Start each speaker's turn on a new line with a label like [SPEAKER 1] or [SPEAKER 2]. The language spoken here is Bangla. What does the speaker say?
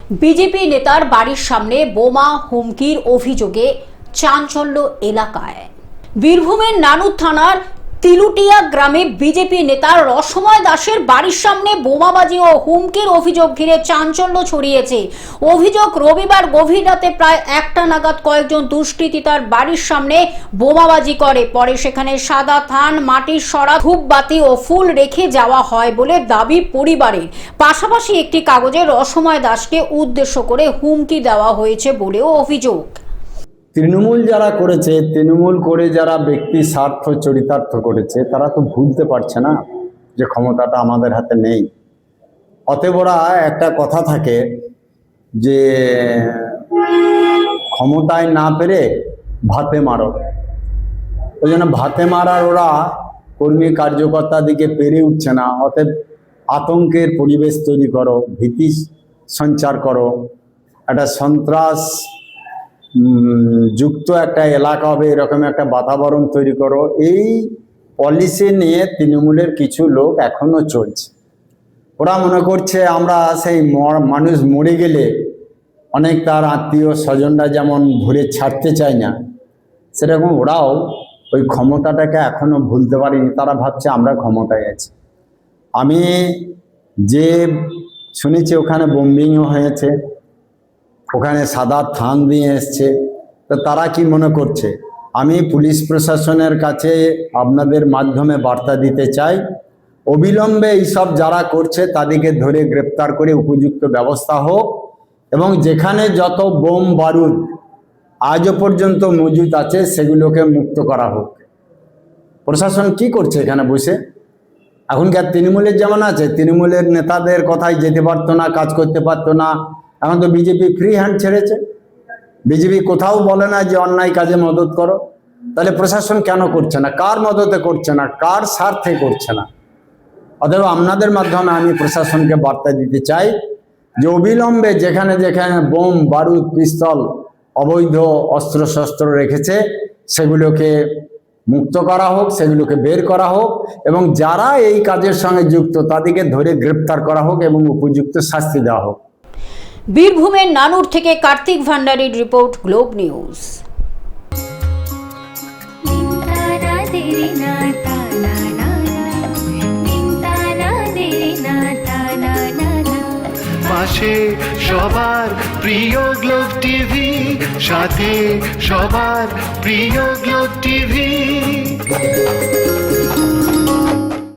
[SPEAKER 1] বিজেপি নেতার বাড়ির সামনে বোমা হুমকির অভিযোগে চাঞ্চল্য এলাকায়। বীরভূমের নানুর থানার তিলুটিয়া গ্রামে বিজেপি নেতা রসময় দাসের বাড়ির সামনে বোমাবাজি ও হুমকির অভিযোগ ঘিরে চাঞ্চল্য ছড়িয়েছে। অভিযোগ, রবিবার গভীর রাতে প্রায় 1টা নাগাদ কয়েকজন দুষ্কৃতী তার বাড়ির সামনে বোমাবাজি করে। পরে সেখানে সাদা থান, মাটির সরা, ধূপবাতি ও ফুল রেখে যাওয়া হয় বলে দাবি পরিবারের। পাশাপাশি একটি কাগজে রসময় দাসকে উদ্দেশ্য করে হুমকি দেওয়া হয়েছে বলেও অভিযোগ।
[SPEAKER 2] তৃণমূল যারা করেছে, তৃণমূল করে যারা ব্যক্তি স্বার্থ চরিতার্থ করেছে, তারা তো ভুলতে পারছে না যে ক্ষমতাটা আমাদের হাতে নেই। অতএব ওরা একটা কথা থাকে যে ক্ষমতায় না পেরে ভাতে মারো। ওই জন্য ভাতে মারার ওরা কর্মী কার্যকর্তা দিকে পেরে উঠছে না। অতএব আতঙ্কের পরিবেশ তৈরি করো, ভীতি সঞ্চার করো, একটা সন্ত্রাস যুক্ত একটা এলাকা হবে এরকম একটা বাতাবরণ তৈরি করো। এই পলিসি নিয়ে তৃণমূলের কিছু লোক এখনো চলছে। ওরা মনে করছে আমরা সেই মানুষ মরে গেলে অনেক তার আত্মীয় স্বজনরা যেমন ঘুরে ছাড়তে চায় না, সেরকম ওরাও ওই ক্ষমতাটাকে এখনো ভুলতে পারেনি। তারা ভাবছে আমরা ক্ষমতায় আছি। আমি যে শুনেছি ওখানে বোম্বিংও হয়েছে, ওখানে সাদা থান দিয়ে এসছে। তো তারা কি মনে করছে? আমি পুলিশ প্রশাসনের কাছে আপনাদের মাধ্যমে বার্তা দিতে চাই, অবিলম্বে এইসব যারা করছে তাদেরকে ধরে গ্রেপ্তার করে উপযুক্ত ব্যবস্থা হোক, এবং যেখানে যত বোম বারুদ আজও পর্যন্ত মজুদ আছে সেগুলোকে মুক্ত করা হোক। প্রশাসন কি করছে এখানে বসে? এখনকার তৃণমূলের যেমন আছে, তৃণমূলের নেতাদের কথাই যেতে পারতো না, কাজ করতে পারতো না। এখন তো বিজেপি ফ্রি হ্যান্ড ছেড়েছে। বিজেপি কোথাও বলে না যে অন্যায় কাজে মদত করো। তাহলে প্রশাসন কেন করছে না? কার মদতে করছে না? কার স্বার্থে করছে না? অতএব আপনাদের মাধ্যমে আমি প্রশাসনকে বার্তা দিতে চাই যে অবিলম্বে যেখানে যেখানে বোম বারুদ পিস্তল অবৈধ অস্ত্রশস্ত্র রেখেছে সেগুলোকে মুক্ত করা হোক, সেগুলোকে বের করা হোক, এবং যারা এই কাজের সঙ্গে যুক্ত তাদেরকে ধরে গ্রেপ্তার করা হোক এবং উপযুক্ত শাস্তি দেওয়া হোক।
[SPEAKER 1] বীরভূমের নানুর থেকে কার্তিক ভান্ডারীর রিপোর্ট, গ্লোব নিউজ।
[SPEAKER 3] পাশে সবার প্রিয় গ্লোব টিভি, সাথে সবার প্রিয় গ্লোব টিভি।